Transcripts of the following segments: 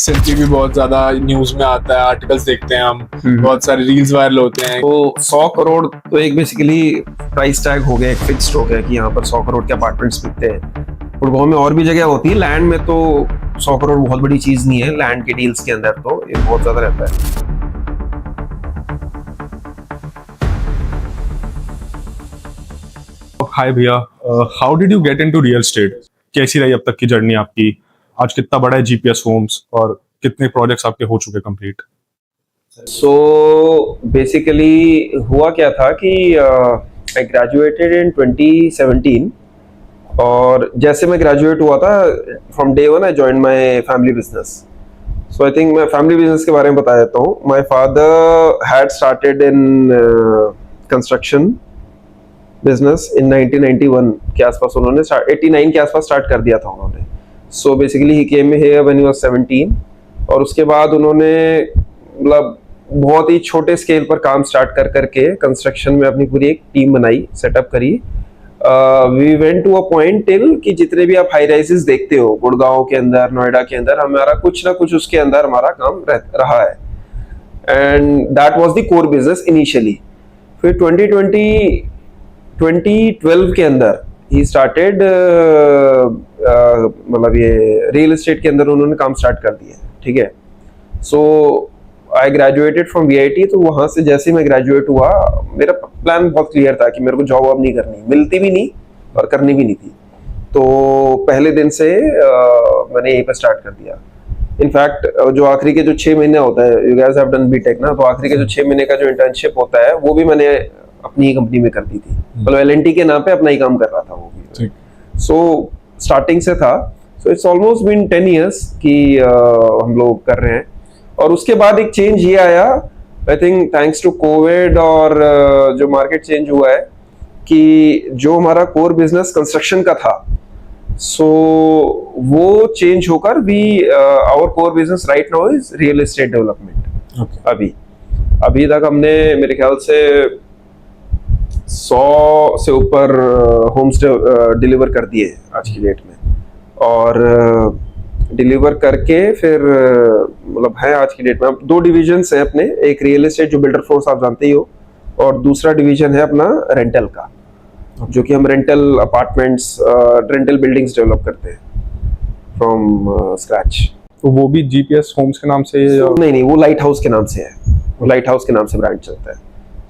Recently भी बहुत ज्यादा न्यूज में आता है, आर्टिकल्स देखते हैं हम, बहुत सारे रील्स वायरल होते हैं। तो 100 करोड़ तो एक बेसिकली प्राइस टैग हो गया, एक फिक्स्ड हो गया कि यहाँ पर 100 करोड़ के अपार्टमेंट्स बिकते हैं। गुड़गांव में और भी जगह होती है, लैंड में तो 100 करोड़ बहुत बड़ी चीज नहीं है, लैंड के डील्स के अंदर तो ये बहुत ज्यादा रहता है। हाय भैया, how did you get into real estate? कैसी रही अब तक की जर्नी आपकी? आज कितना बड़ा है जीपीएस होम्स और कितने प्रोजेक्ट्स आपके हो चुके कंप्लीट? सो बेसिकली हुआ क्या था कि आई ग्रेजुएटेड इन 2017 और जैसे मैं ग्रेजुएट हुआ था from day one I join my family business. So I think मैं फैमिली बिजनेस के बारे में बता देता हूँ। My father had started in construction business in 1991 के आसपास, उन्होंने 89 के आसपास स्टार्ट कर दिया था उन्होंने। So basically he came here when he was 17 और उसके बाद उन्होंने मतलब बहुत ही छोटे स्केल पर काम स्टार्ट कर करके कंस्ट्रक्शन में अपनी पूरी एक टीम बनाई, सेटअप करी। We went to a point till कि जितने भी आप हाई राइजेस देखते हो गुड़गांव के अंदर, नोएडा के अंदर, हमारा कुछ ना कुछ उसके अंदर हमारा काम रहा है and that was the core business initially. फिर 2012 के अंदर ही स्टार्टेड मतलब ये रियल एस्टेट के अंदर उन्होंने काम स्टार्ट कर दिया, ठीक है। So I graduated from VIT, तो वहां से जैसे ही मैं ग्रेजुएट हुआ मेरा प्लान बहुत क्लियर था कि मेरे को जॉब अब नहीं करनी, मिलती भी नहीं और करनी भी नहीं थी। तो पहले दिन से मैंने यहीं पर स्टार्ट कर दिया। इनफैक्ट जो आखिरी के जो 6 महीने होता है, you guys have done BTech ना, तो आखिरी के जो 6 महीने का जो इंटर्नशिप होता है वो भी मैंने अपनी ही कंपनी में कर दी थी। मतलब एलएनटी के नाम पे अपना ही काम कर रहा था वो भी। सो स्टार्टिंग से था। So it's almost been 10 years कि हम लोग कर रहे हैं। और उसके बाद एक चेंज ये आया, I think thanks to COVID और जो मार्केट चेंज हुआ है कि जो हमारा कोर बिजनेस कंस्ट्रक्शन का था, सो वो चेंज होकर भी our core business right now is real estate development. अभी तक हमने मेरे ख्याल से 100 से ऊपर होम्स डिलीवर कर दिए आज की डेट में, और डिलीवर करके फिर मतलब है आज की डेट में 2 डिविजन्स हैं अपने, एक रियल एस्टेट जो बिल्डर फोर्स आप जानते ही हो, और दूसरा डिवीजन है अपना रेंटल का, जो कि हम rental apartments, rental buildings develop करते हैं फ्रॉम स्क्रैच। तो वो भी जीपीएस होम्स के नाम से? नहीं, वो लाइट हाउस के नाम से है, वो लाइट हाउस के नाम से ब्रांड चलता है।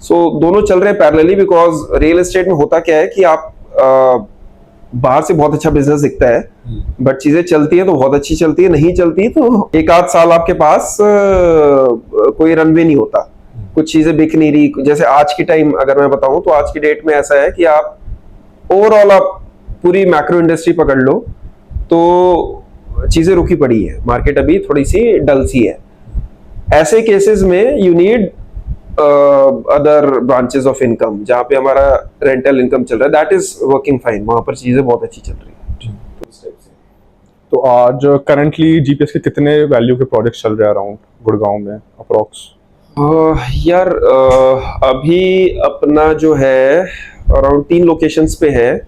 सो दोनों चल रहे हैं पैरेलली, बिकॉज रियल एस्टेट में होता क्या है कि आप बाहर से बहुत अच्छा बिजनेस दिखता है, बट चीजें चलती है तो बहुत अच्छी चलती है, नहीं चलती तो एक आध साल आपके पास कोई रनवे नहीं होता, कुछ चीजें बिक नहीं रही। जैसे आज की टाइम अगर मैं बताऊं तो आज की डेट में ऐसा है कि आप ओवरऑल आप पूरी मैक्रो इंडस्ट्री पकड़ लो तो चीजें रुकी पड़ी है, मार्केट अभी थोड़ी सी डल सी है। ऐसे केसेस में you need other branches of income, जहाँ पे हमारा रेंटल इनकम चल रहा है, दैट इज वर्किंग फाइन, वहां पर चीजें बहुत अच्छी चल रही है। तो आज करंटली जीपीएस के कितने वैल्यू के प्रोजेक्ट्स चल रहे हैं अराउंड गुड़गांव में अप्रोक्स? यार अभी अपना जो है अराउंड 3 लोकेशंस पे है।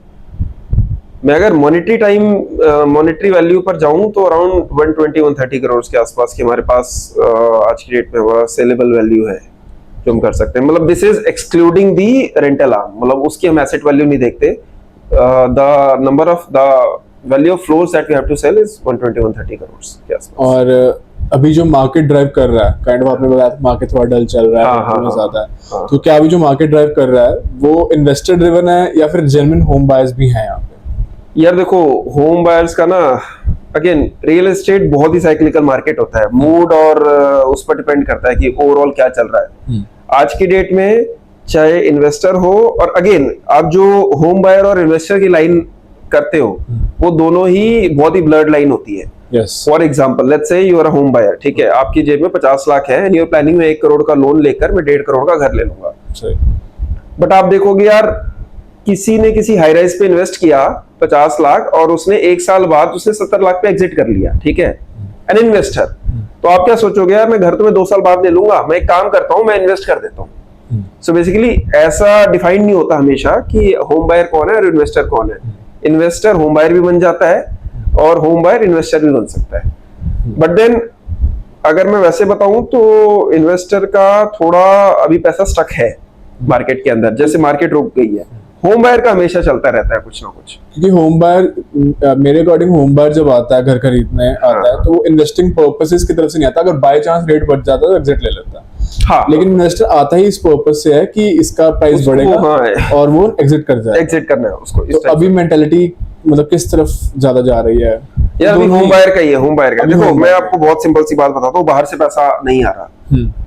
मैं अगर मॉनेटरी वैल्यू पर जाऊं तो अराउंड 120-130 करोड़ के आसपास की हमारे पास आज की डेट में हमारा सेलेबल वैल्यू है जो हम कर सकते हैं। मतलब this is excluding the rental arm, मतलब उसकी हम एसेट वैल्यू नहीं देखते। The number of the value of floors that we have to sell is 120-130 crore के आसपास। और अभी जो मार्केट ड्राइव कर रहा है, काइंड ऑफ आपने बताया मार्केट थोड़ा डल चल रहा है, ज्यादा है, तो क्या अभी जो मार्केट ड्राइव कर रहा है वो इन्वेस्टर ड्रिवन है या फिर जेन्युइन होम बायर्स भी हैं यहाँ पे? यार देखो, होम बायर्स का ना, अगेन रियल एस्टेट बहुत ही साइक्लिकल मार्केट होता है, मूड और उस पर डिपेंड करता है कि ओवरऑल क्या चल रहा है। आज की डेट में चाहे इन्वेस्टर हो, और अगेन आप जो होम बायर और इन्वेस्टर की लाइन करते हो वो दोनों ही बहुत ही ब्लर्ड लाइन होती है। For example let's say you are a home buyer, ठीक है, आपकी जेब में 50 लाख है एंड यू आर प्लानिंग में 1 करोड़ का लोन लेकर मैं 1.5 करोड़ का घर ले लूंगा। बट आप देखोगे यार, किसी ने किसी हाई राइज पे इन्वेस्ट किया 50 लाख और उसने 1 साल बाद उसने 70 लाख पे एग्जिट कर लिया, ठीक है, एन इन्वेस्टर। तो आप क्या सोचोगे, यार मैं घर तो मैं 2 साल बाद ले लूंगा, मैं एक काम करता हूं, मैं इन्वेस्ट कर देता हूं। सो बेसिकली ऐसा डिफाइन नहीं होता हमेशा कि होम बायर कौन है और इन्वेस्टर कौन है। इन्वेस्टर होम बायर भी बन जाता है और होम बायर इन्वेस्टर भी बन सकता है। बट देन अगर मैं वैसे बताऊं तो इन्वेस्टर का थोड़ा अभी पैसा स्टक है मार्केट के अंदर, जैसे मार्केट रुक गई है। होम बायर का हमेशा चलता रहता है कुछ ना कुछ, क्योंकि होम बायर, मेरे अकॉर्डिंग होम बायर जब आता है, घर खरीदने आता है, तो वो इन्वेस्टिंग पर्पसेस की तरफ से नहीं आता। अगर बाय चांस रेट बढ़ जाता है तो एग्जिट ले लेता है। हाँ, लेकिन इन्वेस्टर आता ही इस पर्पस से है कि इसका प्राइस उसको, बढ़ेगा हाँ, और वो एग्जिट कर जाए। एग्जिट करना है उसको। तो अभी मेंटालिटी मतलब किस तरफ ज्यादा जा रही है? यार अभी होम बायर का ही है, होम बायर का। अभी देखो home मैं buyer आपको बहुत सिंपल सी बात बताता हूँ, बाहर से पैसा नहीं आ रहा।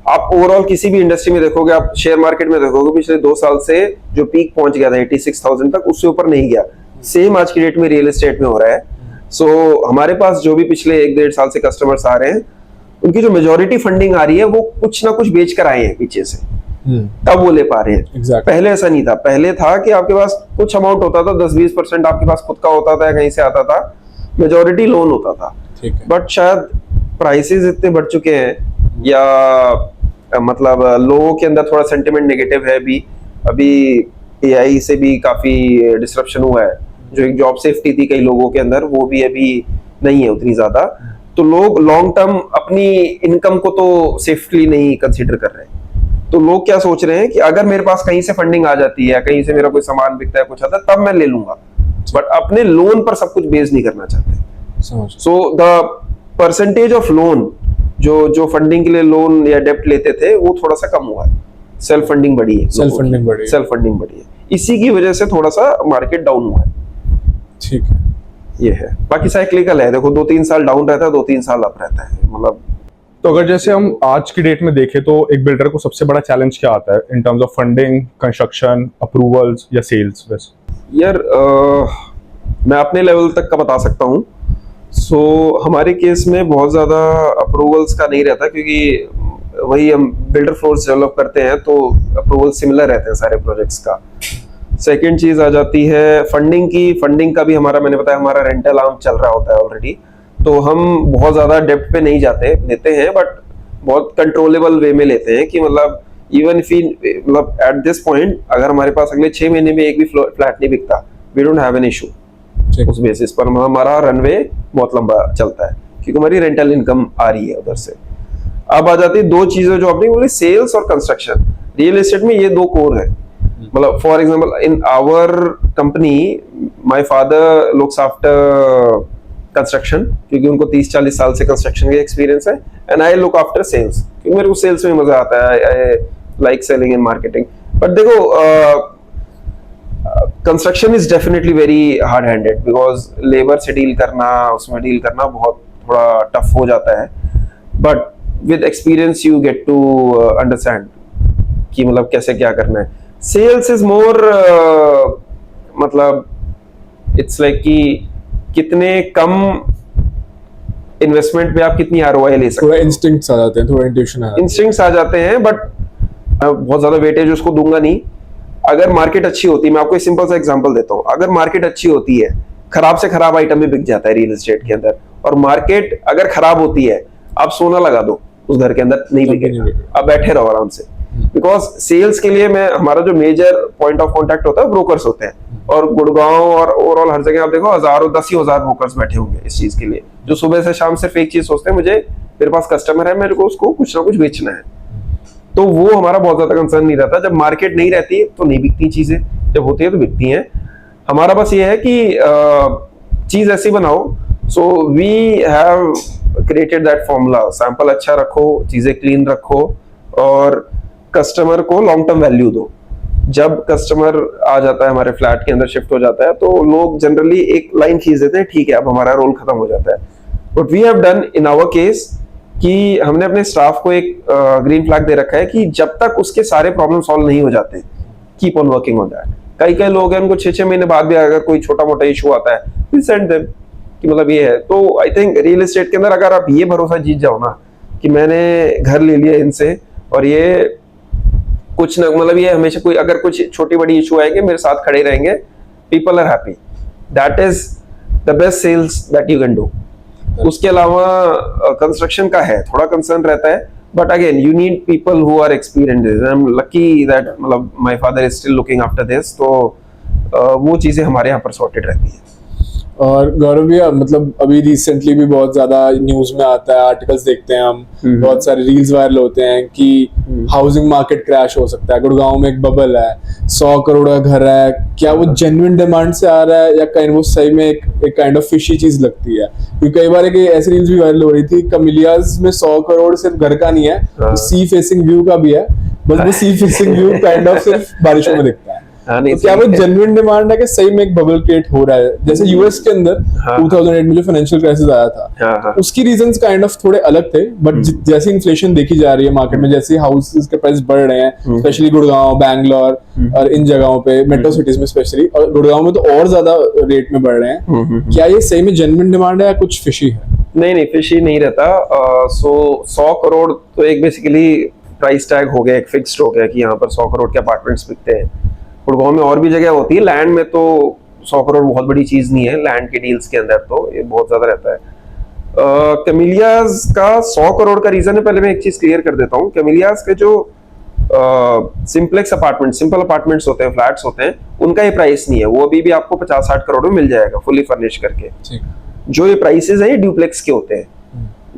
आप ओवरऑल किसी भी इंडस्ट्री में देखोगे, आप शेयर मार्केट में देखोगे, पिछले 2 साल से जो पीक पहुंच गया था 86,000 तक, उससे ऊपर नहीं गया। सेम आज की डेट में रियल एस्टेट में हो रहा है। सो हमारे पास जो भी पिछले 1-1.5 साल से कस्टमर्स आ रहे हैं, उनकी जो मेजोरिटी फंडिंग आ रही है वो कुछ ना कुछ बेच कर आए हैं पीछे से, तब वो ले पा रहे हैं। Exactly. पहले ऐसा नहीं था। पहले था कि आपके पास कुछ अमाउंट होता था, 10-20% आपके पास खुद का होता था या कहीं से आता था, मेजोरिटी लोन होता था। ठीक है। बट शायद प्राइसेस इतने बढ़ चुके हैं, या मतलब लोगों के अंदर थोड़ा सेंटिमेंट नेगेटिव है अभी एआई से भी काफी डिसरप्शन हुआ है। जो एक जॉब सेफ्टी थी कई लोगों के अंदर, वो भी अभी नहीं है उतनी ज्यादा। तो लोग लॉन्ग टर्म अपनी इनकम को तो सेफली नहीं कंसीडर कर रहे। तो लोग क्या सोच रहे हैं कि अगर मेरे पास कहीं से फंडिंग आ जाती है, कहीं से मेरा कोई सामान बिकता है, कुछ आता है, तब मैं ले लूंगा। बट अपने लोन पर सब कुछ बेस नहीं करना चाहते। So the percentage of loan जो फंडिंग के लिए लोन या डेप्ट लेते थे, वो थोड़ा सा कम हुआ है। सेल्फ फंडिंग बढ़ी है, सेल्फ फंडिंग बढ़ी है। इसी की वजह से थोड़ा सा मार्केट डाउन हुआ है। ठीक है, ये है। बाकी साइक्लिकल है, देखो 2-3 साल डाउन रहता है, 2-3 साल अप रहता है, मतलब। तो अगर जैसे हम आज की डेट में देखें तो एक बिल्डर को सबसे बड़ा चैलेंज क्या आता है in terms of funding, construction, approvals या सेल्स? वैसे यार मैं अपने लेवल तक का बता सकता हूँ। सो हमारे केस में बहुत ज्यादा अप्रूवल्स का नहीं रहता, क्योंकि वही हम बिल्डर फोर्स डेवलप करते हैं, तो अप्रूवल सिमिलर रहते हैं सारे प्रोजेक्ट्स का। सेकंड चीज आ जाती है फंडिंग की। फंडिंग का भी हमारा, मैंने बताया, हमारा रेंटल आर्म चल रहा होता है ऑलरेडी, तो हम बहुत ज्यादा डेप्थ पे नहीं लेते हैं, बट बहुत कंट्रोलेबल वे में लेते हैं। कि मतलब इवन इफ मतलब एट दिस पॉइंट अगर हमारे पास अगले 6 महीने में एक भी फ्लैट नहीं बिकता, we don't have an issue. उस बेसिस पर हमारा रनवे बहुत लंबा चलता है, क्योंकि हमारी रेंटल इनकम आ रही है उधर से। अब आ जाती है 2 चीजें जो आपने बोली, सेल्स और कंस्ट्रक्शन। रियल एस्टेट में ये 2 कोर है। मतलब for example in our company, my father looks after construction, क्योंकि उनको 30-40 साल से कंस्ट्रक्शन का एक्सपीरियंस है, and I look after sales, क्योंकि मेरे को सेल्स में मजा आता है। I like selling and marketing. But देखो, construction is definitely very hard handed, because labour से डील करना, उसमें डील करना बहुत थोड़ा टफ हो जाता है। But with experience you get to understand कि मतलब कैसे क्या करना है। सेल्स इज मोर मतलब इट्स लाइक कि कितने कम इन्वेस्टमेंट पे आप कितनी आरओआई ले सकते हो। थोड़ा इंस्टिंक्ट्स आ जाते हैं, थोड़ा इंट्यूशन आ जाते हैं, बट बहुत ज्यादा वेटेज उसको दूंगा नहीं। अगर मार्केट अच्छी होती है, मैं आपको एक सिंपल सा एग्जांपल देता हूँ। अगर मार्केट अच्छी होती है, खराब से खराब आइटम भी बिक जाता है रियल एस्टेट के अंदर। और मार्केट अगर खराब होती है, आप सोना लगा दो उस घर के अंदर, नहीं बिकेगा, आप बैठे रहो आराम से। बिकॉज सेल्स के लिए हमारा जो मेजर पॉइंट ऑफ कॉन्टेक्ट होता है, ब्रोकर्स होते हैं। और गुड़गांव और ओवरऑल हर जगह आप देखो 10,000 ब्रोकर्स बैठे होंगे इस चीज के लिए, जो सुबह से शाम सिर्फ एक चीज सोचते हैं, मेरे पास कस्टमर है, मेरे को उसको कुछ ना कुछ बेचना है। तो वो हमारा बहुत ज्यादा कंसर्न नहीं रहता। जब मार्केट नहीं रहती तो नहीं बिकती चीजें, जब होती है तो बिकती हैं। हमारा बस ये है कि चीज ऐसी बनाओ। So we have created that formula. Sample अच्छा रखो, चीजें क्लीन रखो, और कस्टमर को लॉन्ग टर्म वैल्यू दो। जब कस्टमर आ जाता है, हमारे फ्लैट के अंदर शिफ्ट हो जाता है, तो लोग जनरली एक लाइन खींच देते हैं, ठीक है अब हमारा रोल खत्म हो जाता है। But we have done in our case कि हमने अपने स्टाफ को एक ग्रीन फ्लैग दे रखा है कि जब तक उसके सारे प्रॉब्लम सॉल्व नहीं हो जाते, keep on working on that. कई लोग हैं, उनको 6-6 महीने बाद भी अगर कोई छोटा मोटा इशू आता है, वी सेंड देम, कि मतलब ये है। तो आई थिंक रियल एस्टेट के अंदर अगर आप ये भरोसा जीत जाओ ना कि मैंने घर ले लिया इनसे, और ये कुछ ना, मतलब ये हमेशा कोई अगर कुछ छोटी बड़ी इशू आएंगे, मेरे साथ खड़े रहेंगे, people are happy, that is the best sales that you can do. उसके अलावा कंस्ट्रक्शन का है, थोड़ा कंसर्न रहता है, but again you need people who are experienced. I am lucky that मतलब my father is still looking after this, तो वो चीजें हमारे यहाँ पर सॉर्टेड रहती है। और गौरव भैया मतलब अभी रिसेंटली भी बहुत ज्यादा न्यूज में आता है, आर्टिकल्स देखते हैं हम, बहुत सारे रील्स वायरल होते हैं कि हाउसिंग मार्केट क्रैश हो सकता है, गुड़गांव में एक बबल है, 100 करोड़ का घर है, क्या वो जेन्युइन डिमांड से आ रहा है या कहीं वो सही में एक काइंड ऑफ फिशी चीज लगती है? क्योंकि कई बार एक ऐसी रील्स भी वायरल हो रही थी, कैमिलियाज में 100 करोड़ सिर्फ घर का नहीं है, सी फेसिंग व्यू का भी है, बस वो sea facing view kind of सिर्फ बारिशों में दिखता है। तो क्या वो जेन्युइन डिमांड है कि सही में एक बबल क्रिएट हो रहा है? जैसे यूएस के अंदर 2008 में जो फाइनेंशियल क्राइसिस आया था, उसकी रीजंस काइंड ऑफ थोड़े अलग थे, बट जैसे इन्फ्लेशन देखी जा रही है मार्केट में, जैसे हाउसेस के प्राइस बढ़ रहे हैं, स्पेशली गुड़गांव, बैंगलोर और इन जगहों पे, मेट्रो सिटीज में स्पेशली, और गुड़गांव में तो और ज्यादा रेट में बढ़ रहे हैं, क्या ये सही में जेन्युइन डिमांड है या कुछ फिशी है? नहीं, फिशी नहीं रहता। 100 करोड़ तो एक बेसिकली प्राइस टैग हो गया, एक फिक्स्ड हो गया कि यहाँ पर 100 करोड़ के अपार्टमेंट्स बिकते हैं। गुड़गांव में और भी जगह होती है, लैंड में तो 100 करोड़ बहुत बड़ी चीज नहीं है, लैंड के डील्स के अंदर तो ये बहुत ज्यादा रहता है। कैमिलियाज का 100 करोड़ का रीजन है, पहले मैं एक चीज क्लियर कर देता हूँ। कैमिलियाज के जो सिंपलेक्स अपार्टमेंट, सिंपल अपार्टमेंट्स होते हैं, फ्लैट्स होते हैं, उनका ये प्राइस नहीं है, वो अभी भी आपको 50-60 करोड़ में मिल जाएगा फुली फर्निश करके। जो ये प्राइसेस हैं ये ड्यूप्लेक्स के होते हैं,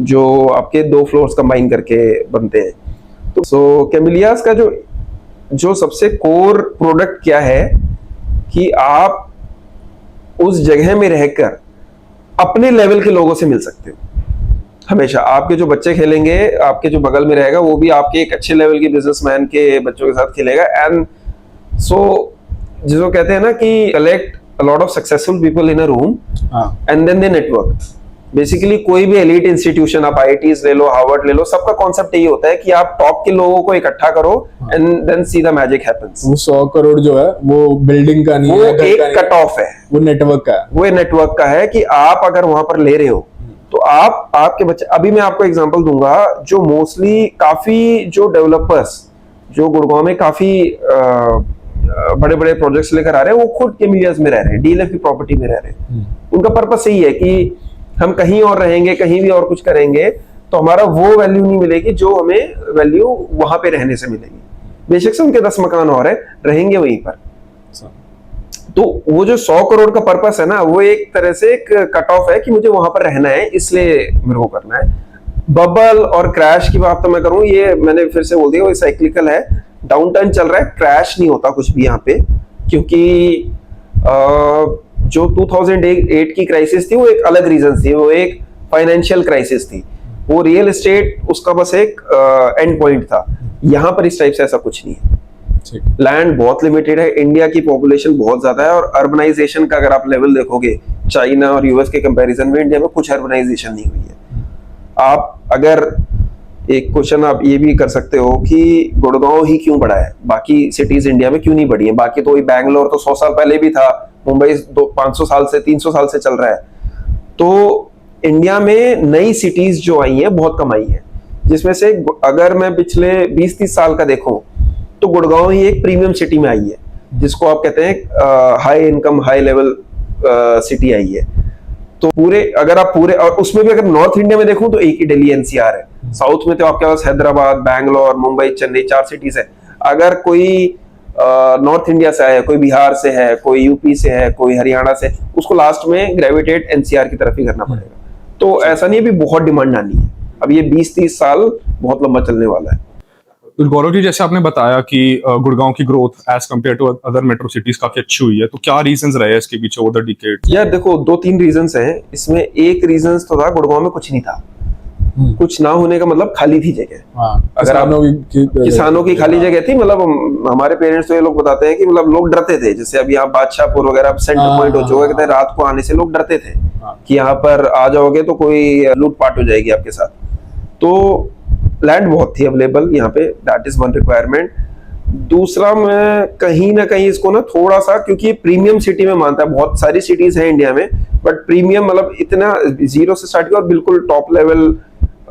जो आपके 2 फ्लोर्स कंबाइन करके बनते हैं। तो सो कैमिलियाज का जो सबसे कोर प्रोडक्ट क्या है कि आप उस जगह में रहकर अपने लेवल के लोगों से मिल सकते हो। हमेशा आपके जो बच्चे खेलेंगे, आपके जो बगल में रहेगा, वो भी आपके एक अच्छे लेवल के बिजनेसमैन के बच्चों के साथ खेलेगा। एंड सो जिसको कहते हैं ना कि collect a lot of successful people in a room and then they network. Basically कोई भी एलीट इंस्टीट्यूशन, आप आईआईटीज ले लो, हार्वर्ड ले लो, सबका कॉन्सेप्ट यही होता है कि आप टॉप के लोगों को इकट्ठा करो and then see the magic happens. वो 100 करोड़ जो है वो बिल्डिंग का नहीं है, वो एक कट ऑफ है, वो नेटवर्क का है। वो नेटवर्क का है कि आप अगर वहां पर ले रहे हो तो आपके बच्चे, अभी मैं आपको एग्जांपल दूंगा, जो मोस्टली काफी जो डेवलपर्स जो गुड़गांव में काफी बड़े बड़े प्रोजेक्ट्स लेकर आ रहे हैं, वो खुद कैमिलियाज में रह रहे हैं, डीएलएफ की प्रॉपर्टी में रह रहे हैं। उनका पर्पस यही है कि हम कहीं और रहेंगे, कहीं भी और कुछ करेंगे तो हमारा वो वैल्यू नहीं मिलेगी जो हमें वैल्यू वहां पे रहने से मिलेगी। बेशक से उनके 10 मकान और है, रहेंगे वहीं पर। तो वो जो 100 करोड़ का पर्पस है ना, वो एक तरह से एक कट ऑफ है कि मुझे वहां पर रहना है, इसलिए मेरे को करना है। बबल और क्रैश की बात तो मैं करूं, ये मैंने फिर से बोल दिया, वो साइक्लिकल है, डाउन टर्न चल रहा है, क्रैश नहीं होता कुछ भी यहाँ पे। क्योंकि जो 2008 की क्राइसिस थी वो एक अलग रीजन थी, वो एक फाइनेंशियल क्राइसिस थी, वो रियल एस्टेट उसका बस एक एंड पॉइंट था। यहाँ पर इस टाइप से ऐसा कुछ नहीं है। लैंड बहुत लिमिटेड है, इंडिया की पॉपुलेशन बहुत ज्यादा है, और अर्बनाइजेशन का अगर आप लेवल देखोगे चाइना और यूएस के कंपैरिजन में, इंडिया में कुछ अर्बनाइजेशन नहीं हुई है। आप अगर एक क्वेश्चन आप ये भी कर सकते हो कि गुड़गांव ही क्यों बढ़ा है, बाकी सिटीज इंडिया में क्यों नहीं बढ़ी है? बाकी तो बैंगलोर तो 100 साल पहले भी था, मुंबई 500 साल से 300 साल से चल रहा है। तो इंडिया में नई सिटीज जो आई हैं बहुत कम आई है, जिसमें से अगर मैं पिछले 20-30 साल का देखूं तो गुड़गांव ही एक प्रीमियम सिटी में आई है, जिसको आप कहते हैं high income high level city आई है। तो पूरे अगर आप पूरे, और उसमें भी अगर नॉर्थ इंडिया में देखूं तो एक ही दिल्ली एनसीआर है, साउथ में तो आपके पास हैदराबाद, बैंगलोर, मुंबई, चेन्नई, 4 सिटीज है। अगर कोई नॉर्थ इंडिया से है, कोई बिहार से है, कोई यूपी से है, कोई हरियाणा से, उसको लास्ट में ग्रेविटेट एनसीआर की तरफ ही करना पड़ेगा। तो ऐसा नहीं है भी बहुत डिमांड आनी है, अब ये 20-30 साल बहुत लंबा चलने वाला है। तो गौरव जी, जैसे आपने बताया कि गुड़गांव की growth as compared to other metro cities काफी अच्छी हुई है, तो क्या रीजंस रहे हैं इसके पीछे ओवर द डिकेड्स? यार देखो, 2-3 रीजंस हैं इसमें। एक रीजंस तो था गुड़गांव में कुछ नहीं था, कुछ ना होने का मतलब खाली थी जगह। अगर आप किसानों की खाली जगह थी, मतलब हमारे पेरेंट्स तो ये लोग बताते हैं कि मतलब लोग डरते थे, जैसे अब यहाँ बादशाहपुर वगैरह सेंटर पॉइंट हो चुका, कहते हैं रात को आने से लोग डरते थे कि यहाँ पर आ जाओगे तो कोई लूटपाट हो जाएगी आपके साथ। तो लैंड बहुत थी अवेलेबल यहाँ पे, दैट इज वन रिक्वायरमेंट। दूसरा, मैं कहीं ना कहीं इसको ना थोड़ा सा, क्योंकि प्रीमियम सिटी में मानता है, बहुत सारी सिटीज है इंडिया में, बट प्रीमियम मतलब इतना जीरो से स्टार्ट किया और बिल्कुल top level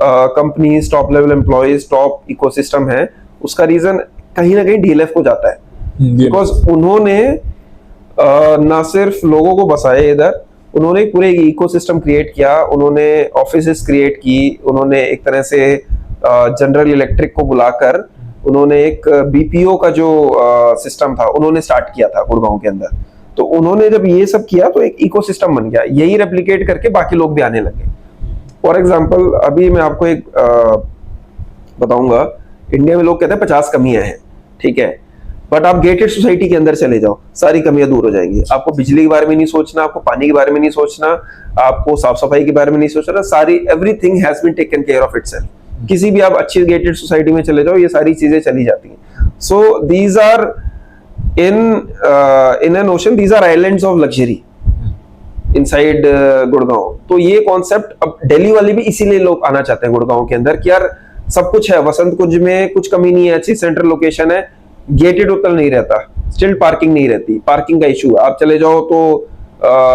companies, top level employees, top ecosystem है। उसका रीजन कहीं ना कहीं डीएलएफ को जाता है, बिकॉज उन्होंने ना सिर्फ लोगों को बसाए इधर, उन्होंने पूरे इकोसिस्टम क्रिएट किया, उन्होंने ऑफिसेस क्रिएट की, उन्होंने एक तरह से जनरल इलेक्ट्रिक को बुलाकर उन्होंने एक बीपीओ का जो सिस्टम था उन्होंने स्टार्ट किया था गुड़गांव के अंदर। तो उन्होंने जब ये सब किया तो एक इकोसिस्टम बन गया, यही रेप्लिकेट करके बाकी लोग भी आने लगे। फॉर एग्जाम्पल अभी मैं आपको एक बताऊंगा, इंडिया में लोग कहते हैं 50 कमियां हैं, ठीक है, बट आप गेटेड सोसाइटी के अंदर चले जाओ, सारी कमियां दूर हो जाएंगी। आपको बिजली के बारे में नहीं सोचना, आपको पानी के बारे में नहीं सोचना, आपको साफ सफाई के बारे में नहीं सोचना, सारी everything has been taken care of itself. किसी भी आप अच्छी गेटेड सोसाइटी में चले जाओ, ये सारी चीजें चली जाती हैं। So these are in an ocean, these are islands of luxury inside Gurgaon. तो ये कॉन्सेप्ट अब दिल्ली वाले भी इसीलिए लोग आना चाहते हैं गुड़गांव के अंदर कि यार सब कुछ है, वसंत कुंज में कुछ कमी नहीं है, अच्छी सेंट्रल लोकेशन है, गेटेड होटल नहीं रहता, स्टिल पार्किंग नहीं रहती, पार्किंग का इशू है। आप चले जाओ तो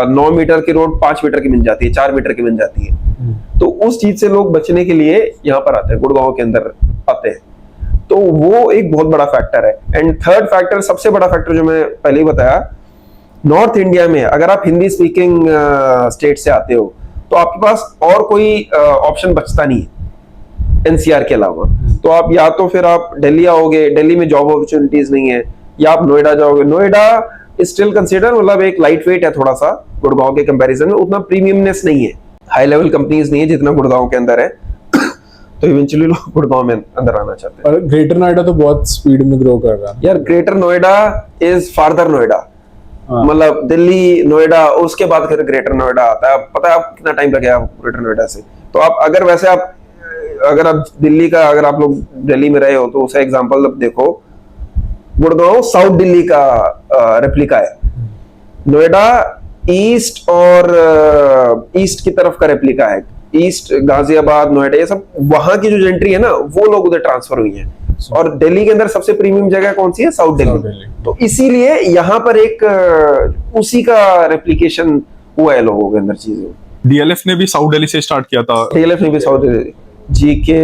9 मीटर की रोड 5 मीटर की बन जाती है, 4 मीटर की बन जाती है। तो उस चीज से लोग बचने के लिए यहाँ पर आते हैं, गुड़गांव के अंदर आते हैं। तो वो एक बहुत बड़ा फैक्टर है। एंड थर्ड फैक्टर, सबसे बड़ा फैक्टर जो मैं पहले ही बताया, नॉर्थ इंडिया में अगर आप हिंदी स्पीकिंग स्टेट से आते हो तो आपके पास और कोई ऑप्शन बचता नहीं है एनसीआर के अलावा। तो आप या तो फिर आप दिल्ली आओगे, दिल्ली में जॉब अपॉर्चुनिटीज नहीं है, या आप नोएडा जाओगे। नोएडा स्टिल कंसीडर मतलब एक लाइट वेट है थोड़ा सा गुड़गांव के कंपैरिजन में, उतना प्रीमियमनेस नहीं है, हाई लेवल कंपनीज नहीं है जितना गुड़गांव के अंदर है। तो इवेंचुअली लोग गुड़गांव में अंदर आना चाहते हैं। और ग्रेटर नोएडा तो बहुत स्पीड में ग्रो कर रहा है यार। Greater Noida is farther Noida, मतलब दिल्ली नोएडा उसके बाद फिर ग्रेटर नोएडा आता है। पता है आप कितना टाइम लगेगा ग्रेटर नोएडा से? तो आप अगर वैसे आप अगर आप दिल्ली का, अगर आप लोग दिल्ली में रहे हो तो उसे एग्जांपल देखो, गुड़गांव साउथ दिल्ली का रेप्लिका है, नोएडा ईस्ट और ईस्ट की तरफ का रेप्लिका है। ईस्ट गाजियाबाद, नोएडा, ये सब वहां की जो जेंट्री है ना, वो लोग उधर ट्रांसफर हुई है। और दिल्ली के अंदर सबसे प्रीमियम जगह कौन सी है? साउथ दिल्ली। तो इसीलिए यहाँ पर एक उसी का रेप्लिकेशन हुआ है लोगों के अंदर चीजें। डीएलएफ ने भी साउथ दिल्ली से स्टार्ट किया था। डीएलएफ ने भी south Delhi, GK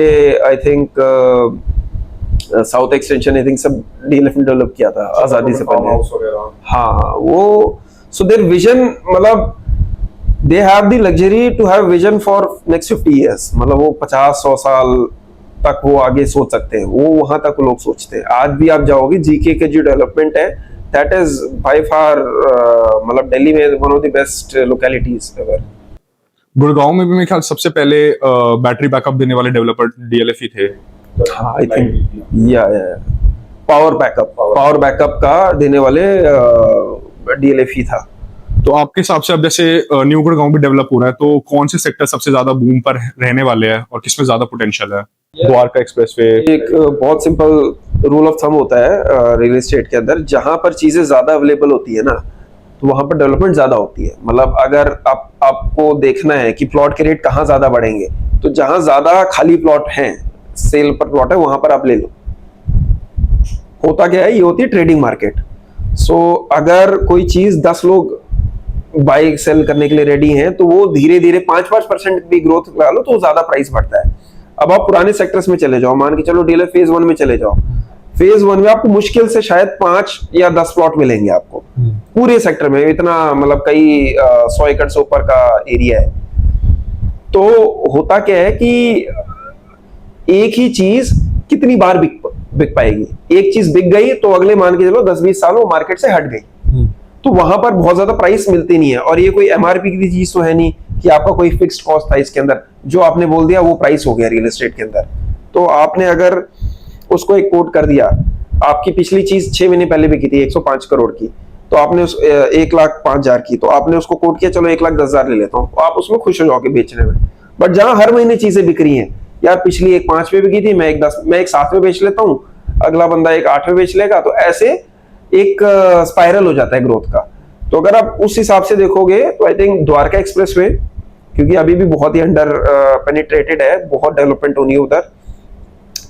I think south extension I think सब डीएलएफ ने डेवलप किया था आजादी से पहले। हाँ, वो सो देयर विजन, मतलब they have the luxury to have vision for next 50 years, मतलब वो 50-100 साल तक वो आगे सोच सकते हैं, वो वहां तक लोग सोचते हैं। आज भी आप जाओगे, जीके के जो डेवलपमेंट है दैट इज बाय फार, मतलब दिल्ली में one of the best localities ever. Gurgaon में भी मेरे ख्याल सबसे पहले बैटरी बैकअप देने वाले डेवलपर डीएलएफ ही थे। हाँ, आई थिंक या पावर बैकअप का देने वाले डीएलएफ ही था। तो आपके हिसाब से अब जैसे न्यू गुड़गांव भी डेवलप हो रहा है, तो कौन से सेक्टर सबसे ज्यादा बूम पर रहने वाले हैं और किसमें ज्यादा पोटेंशियल है? द्वारका एक्सप्रेसवे एक बहुत सिंपल रूल ऑफ थंब होता है रियल एस्टेट के अंदर, जहां पर चीजें ज्यादा अवेलेबल होती है ना, तो वहां पर डेवलपमेंट ज्यादा होती है। मतलब अगर आपको देखना है कि प्लॉट के रेट कहाँ ज्यादा बढ़ेंगे, तो जहां ज्यादा खाली प्लॉट हैं, सेल पर प्लॉट है, वहां पर आप ले लो। होता क्या है, ये होती है ट्रेडिंग मार्केट। सो अगर कोई चीज 10 लोग बाई सेल करने के लिए रेडी हैं, तो वो धीरे धीरे 5% भी ग्रोथ लगा लो तो ज्यादा प्राइस बढ़ता है। अब आप पुराने सेक्टर्स में चले जाओ, मान के चलो डीएलएफ फेज 1 में चले जाओ, फेज 1 में आपको मुश्किल से शायद 5 या 10 प्लॉट मिलेंगे आपको पूरे सेक्टर में। इतना मतलब कई 100 एकड़ से ऊपर का एरिया है। तो होता क्या है कि एक ही चीज कितनी बार बिक पाएगी? एक चीज बिक गई तो अगले मान के चलो 10-20 साल वो मार्केट से हट गई, तो वहां पर बहुत ज्यादा प्राइस मिलती नहीं है। और ये कोई एमआरपी की चीज तो है नहीं कि आपका कोई फिक्स्ड कॉस्ट था इसके अंदर, जो आपने बोल दिया वो प्राइस हो गया रियल एस्टेट के अंदर। तो आपने अगर उसको एक कोट कर दिया, आपकी पिछली चीज 6 महीने पहले बिकी थी 105 करोड़ की, तो आपने 1,05,000 की, तो आपने उसको कोट किया, चलो 1,10,000 ले लेता हूँ, आप उसमें खुश हो जाओगे बेचने में। बट जहां हर महीने चीजें बिक रही हैं, यार पिछली एक 5 में बिकी थी, मैं एक 7 में बेच लेता हूँ, अगला बंदा एक 8 में बेच लेगा, तो ऐसे एक स्पाइरल हो जाता है ग्रोथ का। तो अगर आप उस हिसाब से देखोगे तो आई थिंक द्वारका एक्सप्रेसवे, क्योंकि अभी भी बहुत ही अंडर पेनिट्रेटेड है, बहुत डेवलपमेंट होनी है उधर।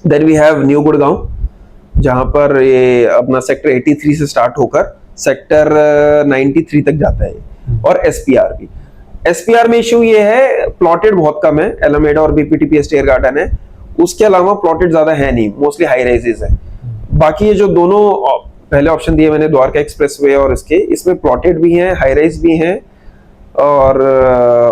Then we have new Gurgaon, जहां पर ये अपना सेक्टर 83 से स्टार्ट होकर सेक्टर 93 तक जाता है, और एसपीआर भी। एसपीआर में इश्यू ये है, प्लॉटेड बहुत कम है, एलामेडा और बीपीटीपी स्टेयर गार्डन है, उसके अलावा प्लॉटेड ज्यादा है नहीं, मोस्टली हाई राइजेस है। बाकी ये जो दोनों पहले ऑप्शन दिए मैंने, द्वारका एक्सप्रेसवे और इसके, इसमें प्लॉटेड भी हैं, हाई राइज भी हैं, और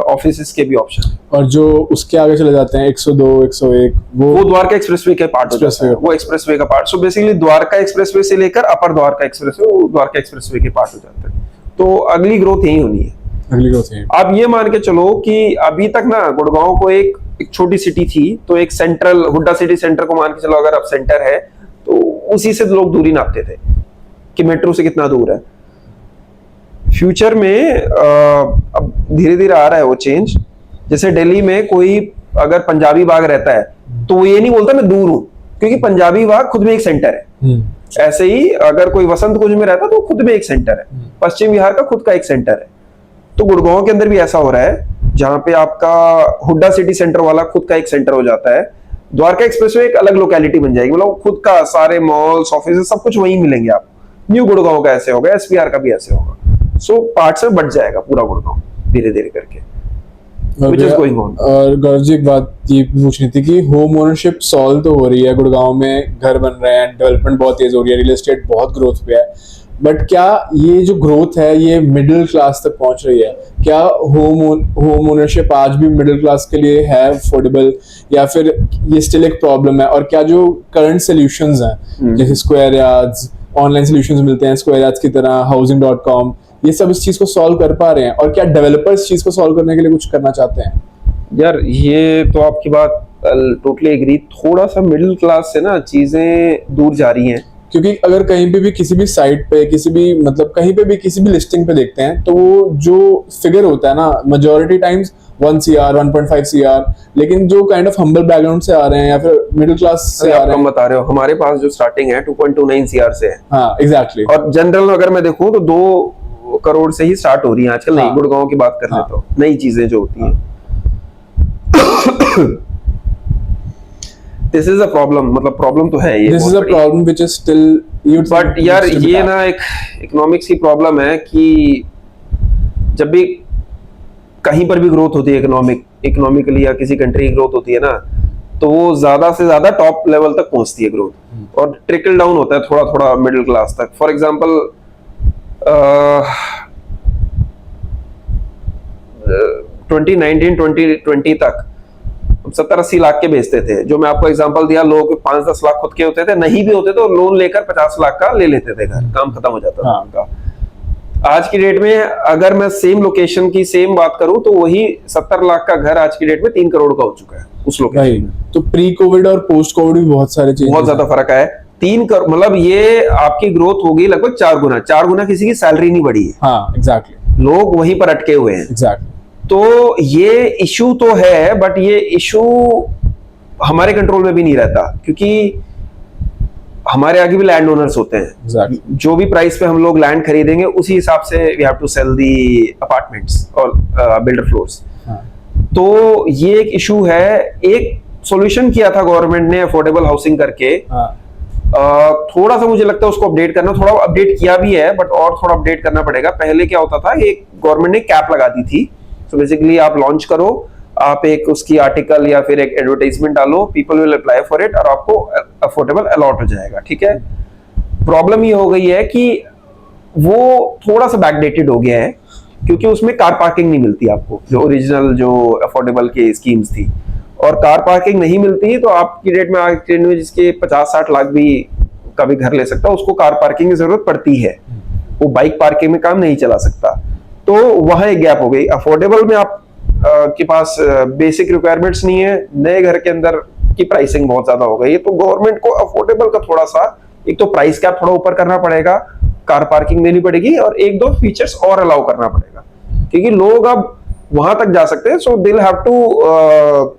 ऑफिसेस के भी ऑप्शन है। और जो उसके आगे चले जाते हैं 102, 101, वो द्वारका एक्सप्रेसवे के पार्ट हो जाता है, वो एक्सप्रेसवे का part. So basically Dwarka expressway से लेकर अपर द्वारका एक्सप्रेसवे, वो द्वारका एक्सप्रेसवे के पार्ट हो जाता है। तो अगली ग्रोथ यही होनी है। अगली ग्रोथ है। आप ये मान के चलो कि अभी तक ना गुड़गांव को एक छोटी सिटी थी, तो एक सेंट्रल हुड्डा सिटी सेंटर को मान के चलो, अगर अब सेंटर है तो उसी से लोग दूरी नापते थे कि मेट्रो से कितना दूर है। फ्यूचर में अब धीरे धीरे आ रहा है वो चेंज। जैसे दिल्ली में कोई अगर पंजाबी बाग रहता है तो वो ये नहीं बोलता मैं दूर हूं, क्योंकि पंजाबी बाग खुद में एक सेंटर है। ऐसे ही अगर कोई वसंत कुंज में रहता है तो खुद में एक सेंटर है, पश्चिम बिहार का खुद का एक सेंटर है। तो गुड़गांव के अंदर भी ऐसा हो रहा है, जहां पे आपका हुड्डा सिटी सेंटर वाला खुद का एक सेंटर हो जाता है, द्वारका एक्सप्रेसवे एक अलग लोकेलिटी बन जाएगी, मतलब खुद का सारे मॉल्स ऑफिस सब कुछ वहीं मिलेंगे आपको। न्यू गुड़गांव का ऐसे होगा, एसपीआर का भी ऐसे होगा। सो पार्ट से बढ़ जाएगा पूरा गुड़गांव धीरे धीरे करके। Which is going on. और गौरव जी, एक बात ये पूछनी थी कि होम ओनरशिप सॉल्व तो हो रही है, गुड़गांव में घर बन रहे हैं, डेवलपमेंट बहुत तेज हो रही है, रियल एस्टेट बहुत ग्रोथ पे है, बट क्या ये जो ग्रोथ है ये मिडिल क्लास तक पहुंच रही है? क्या होम ओनरशिप आज भी मिडिल क्लास के लिए है अफोर्डेबल, या फिर ये स्टिल एक प्रॉब्लम है? और क्या जो करंट सॉल्यूशंस हैं जैसे स्क्वायर यार्ड्स, ऑनलाइन सॉल्यूशंस मिलते हैं स्क्वायर यार्ड्स की तरह, housing.com, ये सब इस चीज को सॉल्व कर पा रहे हैं? और क्या डेवलपर्स इस चीज को सॉल्व करने के लिए कुछ करना चाहते हैं? यार ये तो आपकी बात टोटली एग्री। थोड़ा सा मिडिल क्लास से ना चीजें दूर जा रही हैं, क्योंकि अगर कहीं पे भी किसी भी साइट पे, किसी भी मतलब कहीं पे भी किसी भी लिस्टिंग पे देखते हैं तो वो जो फिगर होता है ना, मेजॉरिटी टाइम्स 1 CR 1.5 CR, लेकिन जो काइंड ऑफ हम्बल बैकग्राउंड से आ रहे हैं या फिर मिडिल क्लास से आ रहे हैं, बता रहे हो, हमारे पास जो स्टार्टिंग है 2.29 CR से है। हाँ एग्जैक्टली। और जनरल अगर मैं देखूं तो 2 करोड़ से ही स्टार्ट हो रही है आजकल। नहीं, गुड़गांव की बात कर लेता हूँ, नई चीजें जो होती हैं। दिस इज अ प्रॉब्लम, मतलब प्रॉब्लम तो है ये। This is a problem which is still, but यार ये ना एक इकोनॉमिक्स की प्रॉब्लम है कि जब भी कहीं पर भी ग्रोथ होती है इकोनॉमिकली या किसी कंट्री की ग्रोथ होती है ना, तो वो ज्यादा से ज्यादा टॉप लेवल तक पहुंचती है ग्रोथ, और ट्रिकल डाउन होता है थोड़ा थोड़ा मिडिल क्लास तक। फॉर एग्जांपल 2019-2020 तक 70-80 लाख के बेचते थे। जो मैं आपको एग्जांपल दिया, लोगों के 5-10 लाख खुद के होते थे, नहीं भी होते तो लोन लेकर 50 लाख का ले लेते थे, घर काम खत्म हो जाता था उनका। आज की डेट में अगर मैं सेम लोकेशन की सेम बात करूं तो वही 70 लाख का घर आज की डेट में 3 करोड़ का हो चुका है उस लोकेशन में। तो प्री कोविड और पोस्ट कोविड भी बहुत सारे चीज, बहुत ज्यादा फर्क है। 3 करोड़ मतलब ये आपकी ग्रोथ होगी लगभग 4 गुना। 4 गुना किसी की सैलरी नहीं बढ़ी है। हाँ एग्जैक्टली, लोग वहीं पर अटके हुए हैं। एग्जैक्टली। तो ये इशू तो है, बट ये इशू हमारे कंट्रोल में भी नहीं रहता, क्योंकि हमारे आगे भी लैंड ओनर्स होते हैं। Exactly. जो भी प्राइस पे हम लोग लैंड खरीदेंगे उसी हिसाब से we have to sell the apartments और बिल्डर फ्लोर्स। तो ये एक इशू है। एक सॉल्यूशन किया था गवर्नमेंट ने अफोर्डेबल हाउसिंग करके, थोड़ा सा मुझे लगता है उसको अपडेट करना, थोड़ा अपडेट किया भी है बट और थोड़ा अपडेट करना पड़ेगा। पहले क्या होता था, एक गवर्नमेंट ने कैप लगा दी थी। तो बेसिकली आप लॉन्च करो, आप एक उसकी आर्टिकल या फिर एक एडवर्टाइजमेंट डालो, people will apply for it और आपको अफोर्डेबल अलॉट हो जाएगा। ठीक है। प्रॉब्लम ये हो गई है कि वो थोड़ा सा बैकडेटेड हो गया है, क्योंकि उसमें कार पार्किंग नहीं मिलती आपको, जो ओरिजिनल जो अफोर्डेबल की स्कीम्स थी। और कार पार्किंग नहीं मिलती तो आपकी डेट में आज ट्रेंड में जिसके 50-60 लाख भी का भी घर ले सकता है, उसको कार पार्किंग की जरूरत पड़ती है। वो बाइक पार्किंग में काम नहीं चला सकता। तो वहां एक गैप हो गई। अफोर्डेबल में आप के पास बेसिक रिक्वायरमेंट्स नहीं है, नए घर के अंदर की प्राइसिंग बहुत ज्यादा हो गई है। तो गवर्नमेंट को अफोर्डेबल का थोड़ा सा, एक तो प्राइस कैप थोड़ा ऊपर करना पड़ेगा, कार पार्किंग देनी पड़ेगी और 1-2 फीचर्स और अलाउ करना पड़ेगा, क्योंकि लोग अब वहां तक जा सकते हैं। So they will have to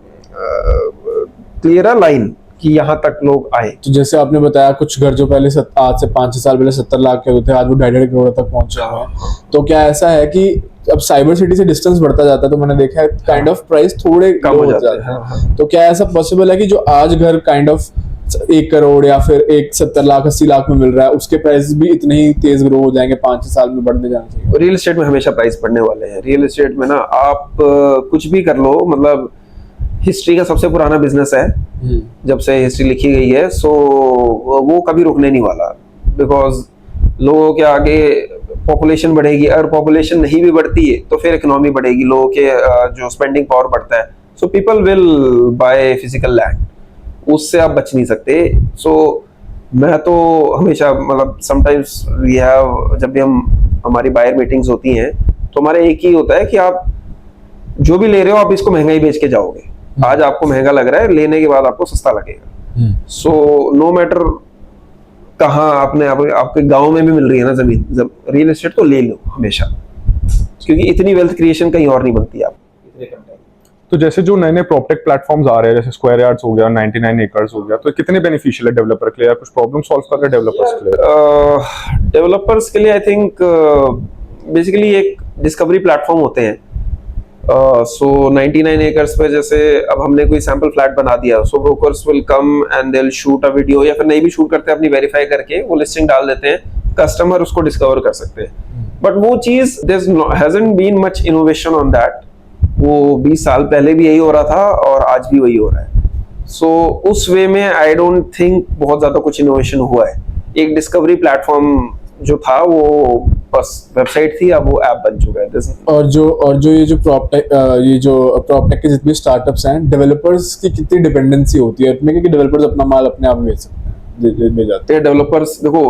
clear a line कि यहाँ तक लोग आए। तो जैसे आपने बताया, कुछ घर जो पहले आज से 5-6 साल पहले 70 लाख के होते हैं, आज वो 2.5 करोड़ तक पहुंचे हुए हैं। तो क्या ऐसा है कि अब साइबर सिटी से डिस्टेंस बढ़ता जाता है, तो मैंने देखा है काइंड ऑफ प्राइस थोड़े कम हो जाते जाते हैं। तो क्या ऐसा पॉसिबल है कि जो आज घर काइंड ऑफ 1 करोड़ या फिर 70 लाख 80 लाख में मिल रहा है, उसके प्राइस भी इतने ही तेज ग्रो हो जाएंगे, 5-6 साल में बढ़ने जाना चाहिए? रियल एस्टेट में हमेशा प्राइस बढ़ने वाले हैं। रियल एस्टेट में ना आप कुछ भी कर लो, मतलब हिस्ट्री का सबसे पुराना बिजनेस है, जब से हिस्ट्री लिखी गई है। सो वो कभी रुकने नहीं वाला, बिकॉज लोगों के आगे पॉपुलेशन बढ़ेगी। अगर पॉपुलेशन नहीं भी बढ़ती है तो फिर इकोनॉमी बढ़ेगी, लोगों के जो स्पेंडिंग पावर बढ़ता है। So people will by physical land, उससे आप बच नहीं सकते। सो मैं तो हमेशा मतलब समटाइम्स वी हैव, जब भी हम हमारी बायर मीटिंग्स होती हैं, तो हमारा एक ही होता है कि आप जो भी ले रहे हो आप इसको महंगा ही बेच के जाओगे। आज आपको महंगा लग रहा है, लेने के बाद आपको सस्ता लगेगा। सो नो मैटर कहाँ आपके गांव में भी मिल रही है ना जमीन, रियल एस्टेट तो ले लो हमेशा, क्योंकि इतनी वेल्थ क्रिएशन कहीं और नहीं बनती आप इतने कम टाइम। तो जैसे जो नए नए प्रॉपर्टी प्लेटफॉर्म्स आ रहे हैं, जैसे स्क्वायर यार्ड्स हो गया, 99 एकर्स हो गया, तो कितने बेनिफिशियल है डेवलपर के लिए, या कुछ प्रॉब्लम सॉल्व कर रहे हैं डेवलपर्स के लिए? डेवलपर्स के लिए आई थिंक बेसिकली एक डिस्कवरी प्लेटफॉर्म होते हैं। सो 99 एकर्स पे जैसे अब हमने कोई सैंपल फ्लैट बना दिया, so brokers will come and they will shoot a video, या फिर नहीं भी शूट करते अपनी वेरीफाई करके वो लिस्टिंग डाल देते हैं, कस्टमर उसको डिस्कवर कर सकते हैं। बट वो चीज there hasn't been much innovation on that. वो 20 साल पहले भी यही हो रहा था और आज भी वही हो रहा है। सो उस वे में आई डोंट थिंक बहुत ज्यादा कुछ इनोवेशन हुआ है। एक डिस्कवरी प्लेटफॉर्म जो था वो बस वेबसाइट थी, अब वो ऐप बन चुका है। और जो ये जो प्रॉपटेक के जितने स्टार्टअप्स हैं, डेवलपर्स की कितनी डिपेंडेंसी होती है इसमें, क्योंकि डेवलपर्स अपना माल अपने आप बेच सकते हैं, ले जाते हैं। डेवलपर्स देखो,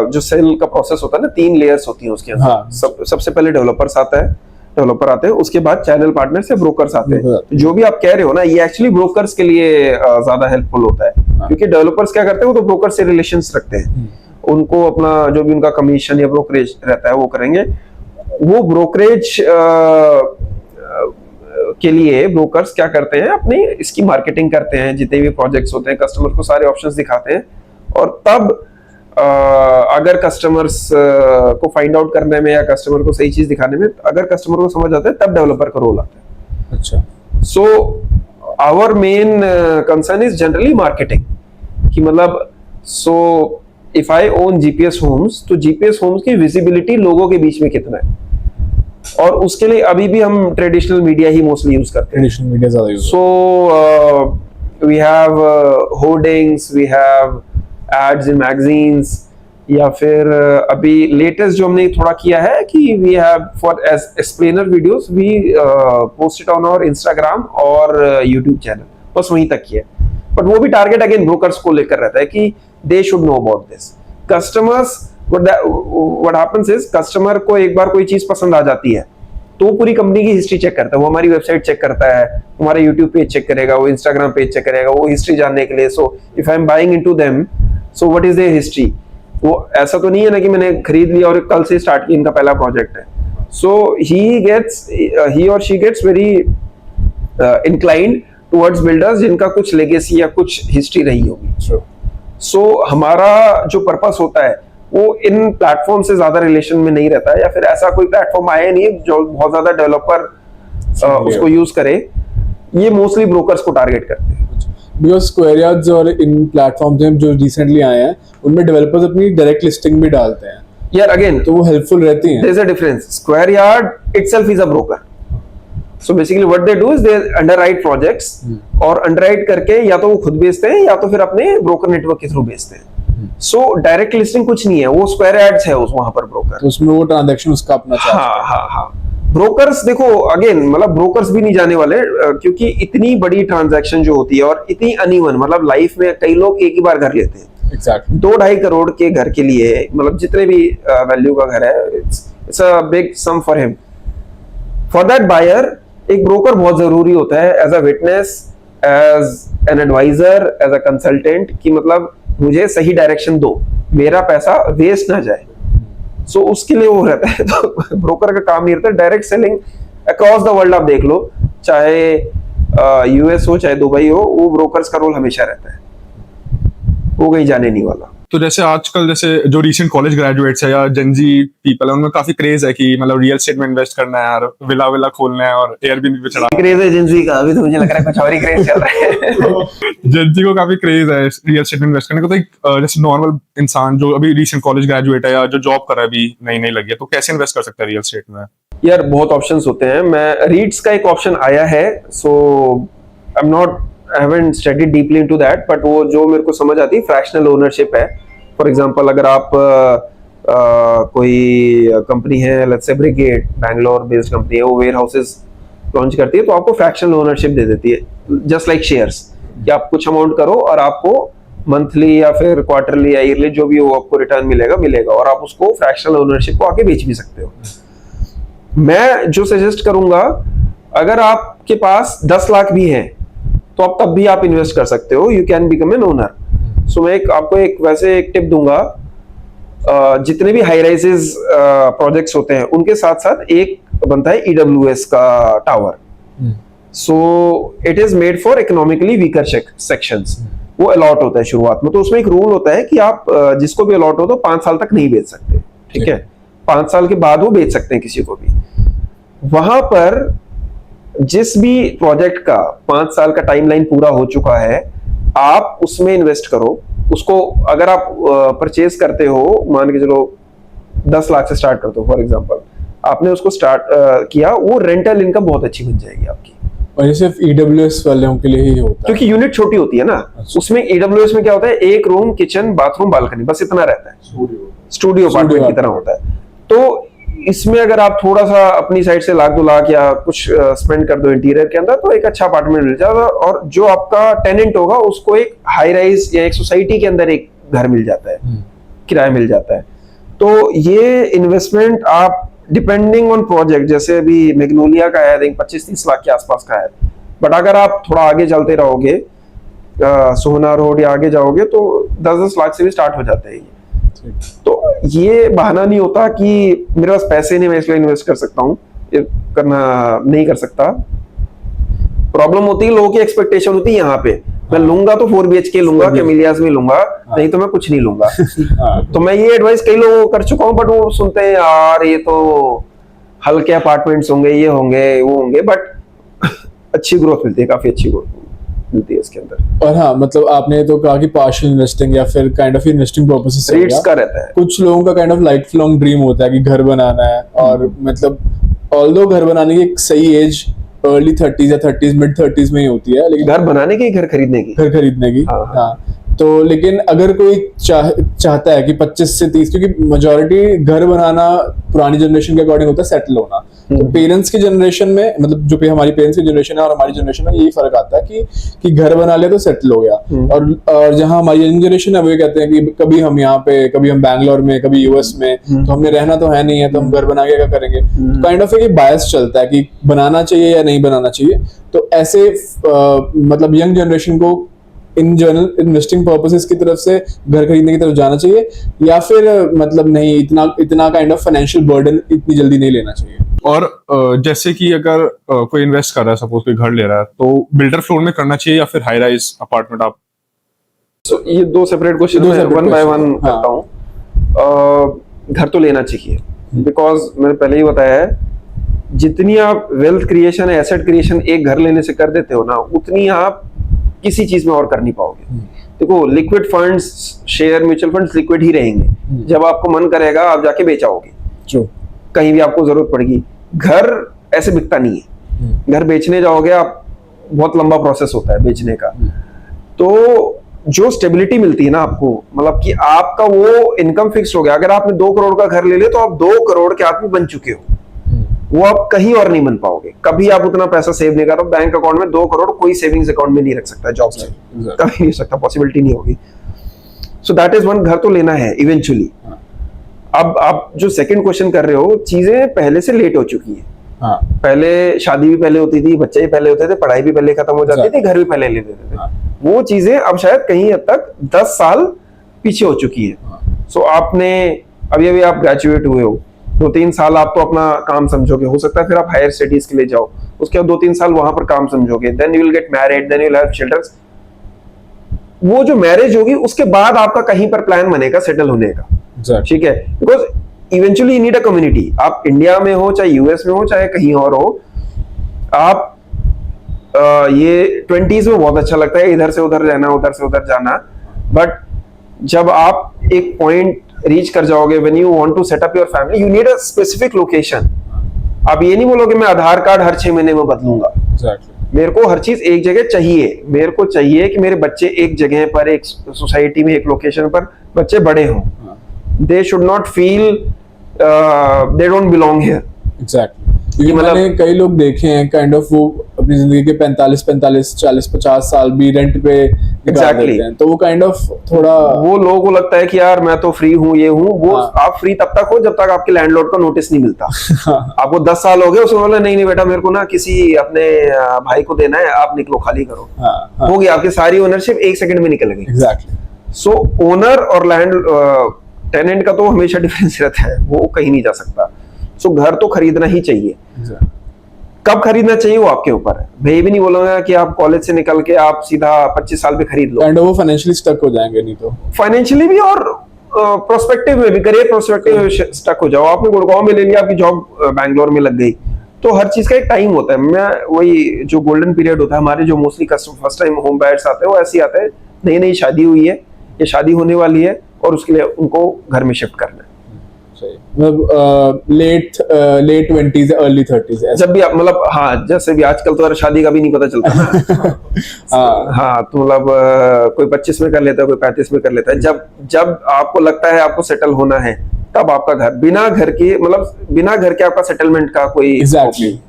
जो सेल का प्रोसेस होता है ना, 3 लेयर्स होती हैं उसके अंदर। हाँ। सबसे पहले डेवलपर आते हैं, उसके बाद चैनल पार्टनर से ब्रोकर्स आते हैं। जो भी आप कह रहे हो ना, ये एक्चुअली ब्रोकर्स के लिए ज्यादा हेल्पफुल होता है, क्योंकि डेवलपर्स क्या करते हैं, वो तो ब्रोकर से रिलेशंस रखते हैं, उनको अपना जो भी उनका कमीशन या ब्रोकरेज रहता है वो करेंगे। वो ब्रोकरेज के लिए ब्रोकर्स क्या करते हैं, अपनी इसकी मार्केटिंग करते हैं, जितने भी प्रोजेक्ट्स होते हैं कस्टमर को सारे ऑप्शंस दिखाते हैं, और तब अगर कस्टमर्स को फाइंड आउट करने में या कस्टमर को सही चीज दिखाने में अगर कस्टमर को समझ आता है, तब डेवलपर का रोल आता है। अच्छा। So our main concern is generally marketing, कि मतलब so if I own GPS homes, तो जीपीएस होम्स की विजिबिलिटी लोगों के बीच में कितना है, और उसके लिए अभी भी हम ट्रेडिशनल मीडिया ही मोस्टली यूज करते हैं। ट्रेडिशनल मीडिया ज्यादा use. So we have hoardings, we have ads in magazines, या फिर अभी लेटेस्ट जो हमने थोड़ा किया है कि we have for as explainer videos we post it on our Instagram और यूट्यूब चैनल, बस वहीं तक किया है। बट वो भी टारगेट अगेन ब्रोकर्स को लेकर रहता है कि they should know about this. Customers, what happens is, customer को एक बार कोई चीज पसंद आ जाती है तो वो पूरी कंपनी की हिस्ट्री चेक करता है, वो हमारी वेबसाइट चेक करता है, हमारा यूट्यूब पेज चेक करेगा, वो इंस्टाग्राम पेज चेक करेगा, वो हिस्ट्री जानने के लिए। सो if I am buying into them, so what is there history. वो ऐसा तो नहीं है ना कि मैंने खरीद लिया और कल से स्टार्ट किया, इनका पहला प्रोजेक्ट है। सो ही और she gets very inclined towards builders जिनका कुछ लेगेसी या कुछ हिस्ट्री रही होगी। सो हमारा जो पर्पस होता है वो इन प्लेटफॉर्म से ज्यादा रिलेशन में नहीं रहता है, या फिर ऐसा कोई प्लेटफॉर्म आया नहीं है जो बहुत ज्यादा डेवलपर उसको यूज करे। ये मोस्टली ब्रोकर्स को टारगेट करते हैं। बिकॉज स्क्वायर यार्ड्स और इन प्लेटफॉर्म्स जो रिसेंटली आए हैं, उनमें डेवलपर्स अपनी डायरेक्ट लिस्टिंग भी डालते हैं यार, अगेन तो वो हेल्पफुल रहती हैं। There is a difference. Square yard itself is a broker. So basically what they do is they underwrite projects, और अंडरराइट करके या तो वो खुद बेचते हैं या तो फिर अपने ब्रोकर नेटवर्क के थ्रू बेचते हैं। सो डायरेक्ट लिस्टिंग कुछ नहीं है, वो स्क्वायर यार्ड्स है उस वहां पर ब्रोकर, तो उसमें वो ट्रांजैक्शन उसका अपना चार्ज। हाँ। ब्रोकर्स देखो, अगेन मतलब ब्रोकर्स भी नहीं जाने वाले, क्योंकि इतनी बड़ी ट्रांजैक्शन जो होती है और इतनी अनइवन, मतलब लाइफ में कई लोग एक ही बार घर लेते हैं। एग्जैक्टली 2-2.5 करोड़ के घर के लिए, मतलब जितने भी वैल्यू का घर है, it's a big sum for him. For that buyer एक ब्रोकर बहुत जरूरी होता है, as a witness, as an adviser, as a consultant, कि मतलब मुझे सही डायरेक्शन दो, मेरा पैसा वेस्ट ना जाए। सो उसके लिए वो रहता है। तो ब्रोकर का काम नहीं रहता। Direct selling across the world आप देख लो, चाहे यूएस हो चाहे दुबई हो, वो ब्रोकर्स का रोल हमेशा रहता है, वो कहीं जाने नहीं वाला। तो जैसे आजकल जैसे जो रिसेंट कॉलेज ग्रेजुएट्स है या जेनजी पीपल है, उनमें काफी क्रेज है कि मतलब रियल एस्टेट में इन्वेस्ट करना है यार, विला खोलना है और एयरबीएनबी पे चढ़ा। क्रेज है जेनजी का, अभी तो मुझे लग रहा है कुछ और ही क्रेज चल रहा है। जेनजी को काफी क्रेज है रियल एस्टेट में इन्वेस्ट करने का। तो एक जैसे नॉर्मल इंसान जो अभी रिसेंट कॉलेज ग्रेजुएट है या जो जॉब कर रहा है अभी नई लगी है, तो कैसे इन्वेस्ट कर सकता है रियल एस्टेट में? यार बहुत ऑप्शंस होते हैं। मैं रीट्स का एक ऑप्शन आया है, so I am not, I haven't studied deeply into that, but वो जो मेरे को समझ आती है फ्रैक्शनल ओनरशिप है। फॉर एग्जांपल अगर आप कोई कंपनी है, let's say brigade, Bangalore based company है, वो वेयर हाउसेस लॉन्च करती है, तो आपको फ्रैक्शनल ओनरशिप दे देती है, जस्ट लाइक शेयर्स, कि आप कुछ अमाउंट करो और आपको मंथली या फिर क्वार्टरली या ईयरली जो भी हो आपको रिटर्न मिलेगा और आप उसको फ्रैक्शनल ओनरशिप को आके बेच भी सकते हो। मैं जो सजेस्ट करूंगा, अगर आपके पास 10 लाख भी है तो आप तब भी आप इन्वेस्ट कर सकते हो, you can become an owner. So मैं आपको वैसे एक टिप दूंगा, जितने भी हाई राइजेस प्रोजेक्ट्स होते हैं उनके साथ साथ एक बनता है EWS का tower. So it is made for economically weaker sections. वो अलॉट होता है शुरुआत में, तो उसमें एक रूल होता है कि आप जिसको भी अलॉट हो तो 5 साल तक नहीं बेच सकते, ठीक है। 5 साल के बाद वो बेच सकते हैं किसी को भी। वहां पर जिस भी प्रोजेक्ट का 5 साल का टाइमलाइन पूरा हो चुका है, आप उसमें इन्वेस्ट करो। उसको अगर आप परचेज करते हो, मान के चलो 10 लाख से स्टार्ट करते हो फॉर एग्जांपल, आपने उसको स्टार्ट किया, वो रेंटल इनकम बहुत अच्छी बन जाएगी आपकी। और ये सिर्फ EWS वालों के लिए ही होता है, क्योंकि यूनिट छोटी होती है ना। उसमें EWS में क्या होता है, एक रूम, किचन, बाथरूम, बालकनी, बस इतना रहता है, स्टूडियो अपार्टमेंट की तरह होता है। तो इसमें अगर आप थोड़ा सा अपनी साइड से 1 लाख 2 लाख या कुछ स्पेंड कर दो इंटीरियर के अंदर, तो एक अच्छा अपार्टमेंट मिल जाएगा। और जो आपका टेनेंट होगा उसको एक हाई राइज या एक सोसाइटी के अंदर एक घर मिल जाता है, किराया मिल जाता है। तो ये इन्वेस्टमेंट आप डिपेंडिंग ऑन प्रोजेक्ट, जैसे अभी मैग्नोलिया का है 25-30 लाख के आसपास का है, बट अगर आप थोड़ा आगे चलते रहोगे, सोहना रोड या आगे जाओगे, तो 10-10 लाख से भी स्टार्ट हो जाते हैं ये। तो ये बहाना नहीं होता कि मेरे पास पैसे नहीं, मैं इसलिए इन्वेस्ट कर सकता हूँ, ये करना नहीं कर सकता। प्रॉब्लम होती है, लोगों की एक्सपेक्टेशन होती है यहाँ पे, मैं लूंगा तो 4 BHK लूंगा, कैमिलियास में लूंगा, नहीं तो मैं कुछ नहीं लूंगा। तो मैं ये एडवाइस कई लोगों को कर चुका हूँ, बट वो सुनते हैं यार ये तो हल्के अपार्टमेंट्स होंगे, ये होंगे, वो होंगे, बट अच्छी ग्रोथ मिलती है, काफी अच्छी ग्रोथ मिलती है इसके अंदर। और हाँ, मतलब आपने तो कहा कि पार्शियल इन्वेस्टिंग या फिर काइंड ऑफ इन्वेस्टिंग पर्पसेस से रीट्स का रहता है। कुछ लोगों का kind of life long dream होता है कि घर बनाना है, और मतलब ऑल्दो घर बनाने की एक सही एज अर्ली 30s या 30s मिड 30s में ही होती है, लेकिन घर बनाने की, घर खरीदने की, हाँ। तो लेकिन अगर कोई चाहता है कि 25 से 30, क्योंकि मेजॉरिटी घर बनाना पुरानी जनरेशन के अकॉर्डिंग होता है सेटल होना, तो पेरेंट्स की जनरेशन में, मतलब जो हमारी पेरेंट्स की जनरेशन है और हमारी जनरेशन में, यही फर्क आता है कि घर बना लिया तो सेटल हो गया। और जहां हमारी यंग जनरेशन है वो ये कहते हैं कि कभी हम यहाँ पे, कभी हम बैंगलोर में, कभी US में, तो हमने रहना तो है नहीं है, तो हम घर बना के क्या करेंगे। काइंड ऑफ एक बायस चलता है कि बनाना चाहिए या नहीं बनाना चाहिए। तो ऐसे मतलब यंग जनरेशन को इन जनरल इन्वेस्टिंग पर्पसेस की तरफ से घर खरीदने की तरफ जाना चाहिए, या फिर मतलब नहीं, इतना काइंड ऑफ फाइनेंशियल बर्डन इतनी जल्दी नहीं लेना चाहिए। और जैसे कि अगर कोई इन्वेस्ट कर रहा है, सपोज कोई घर ले रहा है, तो बिल्डर फ्लोर में करना चाहिए या फिर हाई राइज अपार्टमेंट? आप ये 2 सेपरेट क्वेश्चन है, 1 बाय 1 करता हूँ। घर तो लेना चाहिए, बिकॉज मैंने पहले ही बताया है, जितनी आप वेल्थ क्रिएशन, एसेट क्रिएशन एक घर लेने से कर देते हो ना, उतनी आप किसी चीज में और कर नहीं पाओगे। देखो, liquid funds, share, mutual funds liquid ही रहेंगे। जब आपको मन करेगा आप जाके बेच आओगे, कहीं भी आपको जरूरत पड़ेगी। घर ऐसे बिकता नहीं है, घर बेचने जाओगे आप, बहुत लंबा प्रोसेस होता है बेचने का। तो जो स्टेबिलिटी मिलती है ना आपको, मतलब कि आपका वो इनकम फिक्स हो गया। अगर आपने 2 करोड़ का घर ले लिया, तो आप 2 करोड़ के आदमी बन चुके हो, वो आप कहीं और नहीं बन पाओगे। कभी आप उतना पैसा सेव नहीं कर रहे हो, बैंक अकाउंट में 2 करोड़ कोई सेविंग्स अकाउंट में नहीं रख सकता जॉब से, कभी नहीं सकता, पॉसिबिलिटी नहीं होगी। सो दैट इज वन, घर तो लेना है इवेंचुअली। अब आप जो सेकंड क्वेश्चन कर रहे हो, चीजें पहले से लेट हो चुकी है। पहले शादी भी पहले होती थी, बच्चे भी पहले होते थे, पढ़ाई भी पहले खत्म हो जाती थी, घर भी पहले ले लेते थे। वो चीजें अब शायद कहीं हद तक 10 साल पीछे हो चुकी है। सो आपने अभी आप ग्रेजुएट हुए हो, 2-3 साल आप तो अपना काम समझोगे, हो सकता है फिर आप हायर स्टडीज के लिए जाओ, उसके बाद 2-3 साल वहां पर काम समझोगे, then you will get married, then you will have children. वो जो मैरिज होगी उसके बाद आपका कहीं पर प्लान बनेगा सेटल होने का, ठीक है। Because eventually you need a community. आप इंडिया में हो, चाहे US में हो, चाहे कहीं और हो, आप ये 20s में बहुत अच्छा लगता है इधर से उधर रहना, उधर से उधर जाना, बट जब आप एक पॉइंट रीच कर जाओगे, when you want to set up your family, you need a specific location. आप ये नहीं बोलोगे मैं आधार कार्ड हर 6 महीने में बदलूंगा। मेरे को हर चीज एक जगह चाहिए। मेरे को चाहिए कि मेरे बच्चे एक जगह पर, एक सोसाइटी में, एक लोकेशन पर बच्चे बड़े हों। They should not feel they don't belong here. Exactly. क्योंकि मतलब- मैंने कई लोग देखे हैं काइंड ऑफ वो अपनी जिंदगी के 45 40 50 साल भी रेंट पे निकाल Exactly. देते हैं, तो वो काइंड ऑफ थोड़ा वो लोगों को लगता है कि यार मैं तो फ्री हूँ, ये हूँ वो। हाँ। आप फ्री तब तक हो जब तक आपके लैंडलॉर्ड का नोटिस नहीं मिलता। आपको 10 साल हो गए, उसने बोला नहीं नहीं बेटा मेरे को ना किसी अपने भाई को देना है, आप निकलो खाली करो। हाँ हो गया, आपकी सारी ओनरशिप 1 सेकंड में निकल गई। एग्जैक्टली। सो ओनर और लैंड टेनेंट का तो हमेशा डिफरेंस रहता है, वो कहीं नहीं जा सकता। सो घर तो खरीदना ही चाहिए। कब खरीदना चाहिए वो आपके ऊपर है। मैं ये भी नहीं बोलूंगा कि आप कॉलेज से निकल के आप सीधा 25 साल पे खरीद लो। काइंड ऑफ वो फाइनेंशियली स्टक हो जाएंगे नहीं तो। फाइनेंशियली भी और प्रोस्पेक्टिव में भी, करियर प्रोस्पेक्टिव में स्टक हो जाओ। आपने गुड़गांव में ले लिया, आपकी जॉब बैंगलोर में लग गई, तो हर चीज का एक टाइम होता है। मैं वही जो गोल्डन पीरियड होता है, हमारे जो mostly customer first time home buyers आते हैं वो ऐसे ही आते हैं, नई नई शादी हुई है या शादी होने वाली है और उसके लिए उनको घर में शिफ्ट करना है। मतलब लेट 20s अर्ली 30s जब भी आप मतलब हाँ, जैसे भी आजकल तो शादी का भी नहीं पता चलता ना। हाँ तो मतलब कोई 25 में कर लेता है, कोई 35 में कर लेता है। जब आपको लगता है आपको सेटल होना है, तब आपका घर, बिना घर के आपका सेटलमेंट का कोई एग्जैक्टली।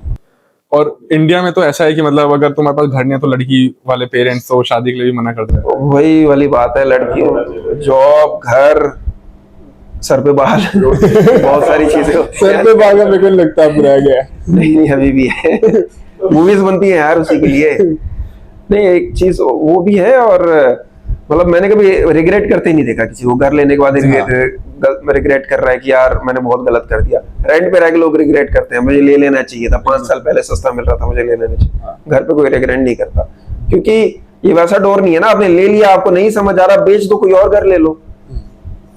और इंडिया में तो ऐसा है कि मतलब अगर तुम्हारे पास घर नहीं है तो लड़की वाले पेरेंट्स तो शादी के लिए भी मना करते हैं। वही वाली बात है, लड़की, जॉब, घर, सर पे बाल, बहुत सारी चीजें होती सर पे बाल का मेरे को लगता है पूरा गया। नहीं अभी भी है। मूवीज बनती है यार उसी के लिए। नहीं एक चीज वो भी है, और मतलब मैंने कभी रिग्रेट करते ही नहीं देखा किसी को घर लेने के बाद रिग्रेट कर रहा है कि यार मैंने बहुत गलत कर दिया। रेंट पे रह के लोग रिग्रेट करते हैं, मुझे ले लेना चाहिए था, 5 साल पहले सस्ता मिल रहा था, मुझे ले लेना चाहिए। घर पे कोई रिग्रेट नहीं करता, क्योंकि ये वैसा डोर नहीं है ना, आपने ले लिया, आपको नहीं समझ आ रहा, बेच दो, कोई और घर ले लो।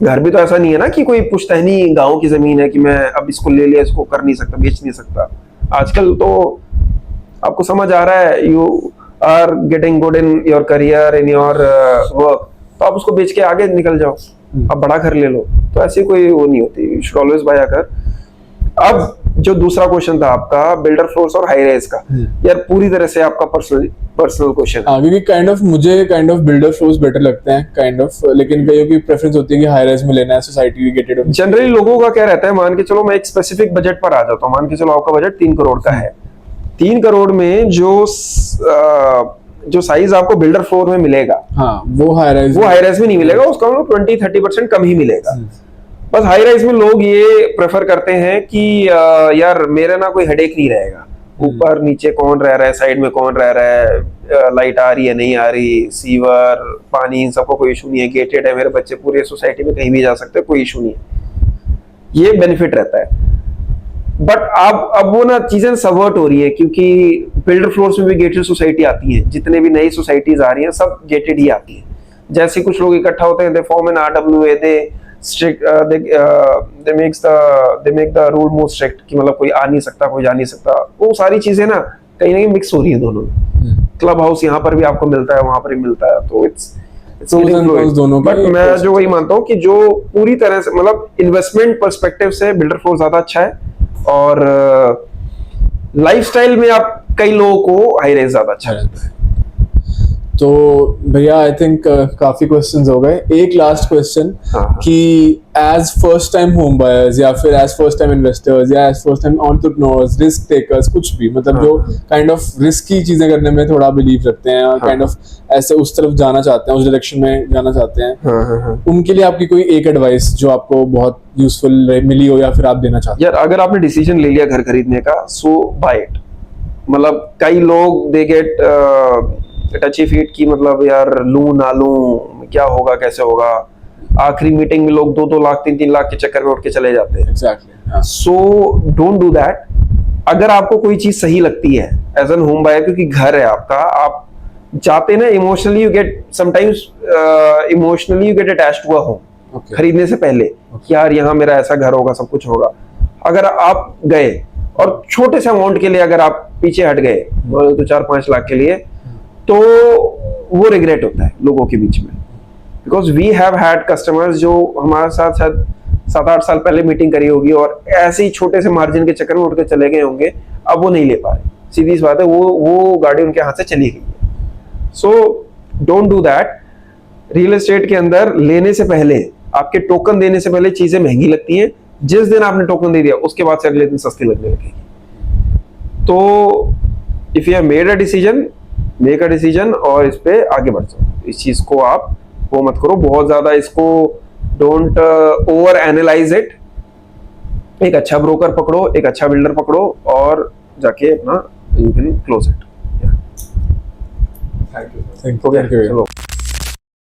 घर भी तो ऐसा नहीं है ना कि कोई पुश्तैनी गांव की जमीन है कि मैं अब इसको ले लिया, इसको कर नहीं सकता, बेच नहीं सकता। आजकल तो आपको समझ आ रहा है, you are getting good in your career, in your work, तो आप उसको बेच के आगे निकल जाओ, अब बड़ा घर ले लो। तो ऐसी कोई वो नहीं होती, यू शुड ऑलवेज बाय अ घर। अब जो दूसरा क्वेश्चन था आपका बिल्डर फ्लोर्स और हाई राइज का, यार पूरी तरह से आपका पर्सनल क्वेश्चन है। क्योंकि काइंड ऑफ मुझे kind of builder floors better लगते हैं काइंड ऑफ, लेकिन कईयों की प्रेफरेंस होती है कि हाई राइज में लेना है, सोसाइटी गेटेड होनी। जनरली लोगों का क्या रहता है, मान के चलो मैं एक स्पेसिफिक बजट पर आ जाता हूँ, मान के चलो आपका बजट 3 करोड़ का है। 3 करोड़ में जो साइज आपको बिल्डर फ्लोर में मिलेगा, हाँ वो हाई राइज में नहीं मिलेगा, उसका 20-30% कम ही मिलेगा। बस हाई राइज में लोग ये प्रेफर करते हैं कि यार मेरा ना कोई हेडेक नहीं रहेगा, ऊपर नीचे कौन रह रहा है, साइड में कौन रह रहा है, लाइट आ रही है नहीं आ रही, सीवर, पानी, इन सबको कोई इशू नहीं है, गेटेड है, मेरे बच्चे पूरे सोसाइटी में कहीं भी जा सकते हैं, कोई इशू नहीं है, ये बेनिफिट रहता है। बट अब वो ना चीजें सबवर्ट हो रही है, क्योंकि बिल्डर फ्लोर्स में भी गेटेड सोसाइटी आती है, जितने भी नई सोसाइटीज आ रही हैं सब गेटेड ही आती है। जैसे कुछ लोग इकट्ठा होते हैं, they form an RWA, they strict, they make the rule more strict कि मतलब कोई आ नहीं सकता, कोई जा नहीं सकता। वो सारी चीजें ना कहीं मिक्स हो रही है दोनों में। क्लब हाउस यहाँ पर भी आपको मिलता है, वहां पर भी मिलता है, तो इट्स दोनों। बट मैं जो वही मानता हूँ कि जो पूरी तरह से मतलब इन्वेस्टमेंट पर्सपेक्टिव से बिल्डर फ्लोर ज्यादा अच्छा है, और लाइफस्टाइल में आप कई लोगों को हाई राइज ज्यादा अच्छा लगता है। तो भैया आई थिंक काफी क्वेश्चंस हो गए। एक लास्ट क्वेश्चन कि as first time home buyers या फिर एज फर्स्ट टाइम इन्वेस्टर्स या as first time entrepreneurs, risk takers, कुछ भी मतलब जो काइंड ऑफ रिस्की चीजें करने में थोड़ा बिलीव रखते हैं और काइंड ऑफ ऐसे उस तरफ जाना चाहते हैं, उस डायरेक्शन में जाना चाहते हैं, उनके लिए आपकी कोई एक एडवाइस जो आपको बहुत यूजफुल मिली हो या फिर आप देना चाहते हैं? यार अगर आपने डिसीजन ले लिया घर खरीदने का, सो बाय इट। मतलब कई लोग दे गेट टची फीट की, मतलब यार लूं ना लूं, क्या होगा कैसे होगा, आखिरी मीटिंग में लोग 2-2 लाख 3-3 लाख के चक्कर में उठ के चले जाते हैं। Exactly. So don't do that. अगर आपको कोई चीज सही लगती है एज एन होम बायर, क्योंकि घर है आपका, आप जाते ना emotionally you get sometimes emotionally you get attached to a home खरीदने से पहले कि यार यहाँ मेरा ऐसा घर होगा, सब कुछ होगा। अगर आप गए और छोटे से अमाउंट के लिए अगर आप पीछे हट गए 2-4-5 लाख के लिए, तो वो रिग्रेट होता है लोगों के बीच में। Because we have had customers जो हमारे साथ शायद 7-8 साल पहले मीटिंग करी होगी और ऐसे ही छोटे से मार्जिन के चक्कर में उठ के चले गए होंगे, अब वो नहीं ले पा रहे। सीधी सी बात है, वो गाड़ी उनके हाथ से चली गई है। So don't do that. Real estate के अंदर लेने से पहले, आपके टोकन देने से पहले चीजें महंगी लगती हैं। जिस दिन आपने टोकन दे दिया उसके बाद से अगले दिन सस्ती लगने लगेगी। तो if you have made a decision, make a decision और इस पे आगे बढ़ जाओ। इस चीज को आप वो मत करो बहुत ज्यादा, इसको डोंट ओवर एनालाइज इट। एक अच्छा ब्रोकर पकड़ो, एक अच्छा बिल्डर पकड़ो और जाके अपना you can close it. Thank you, चलो।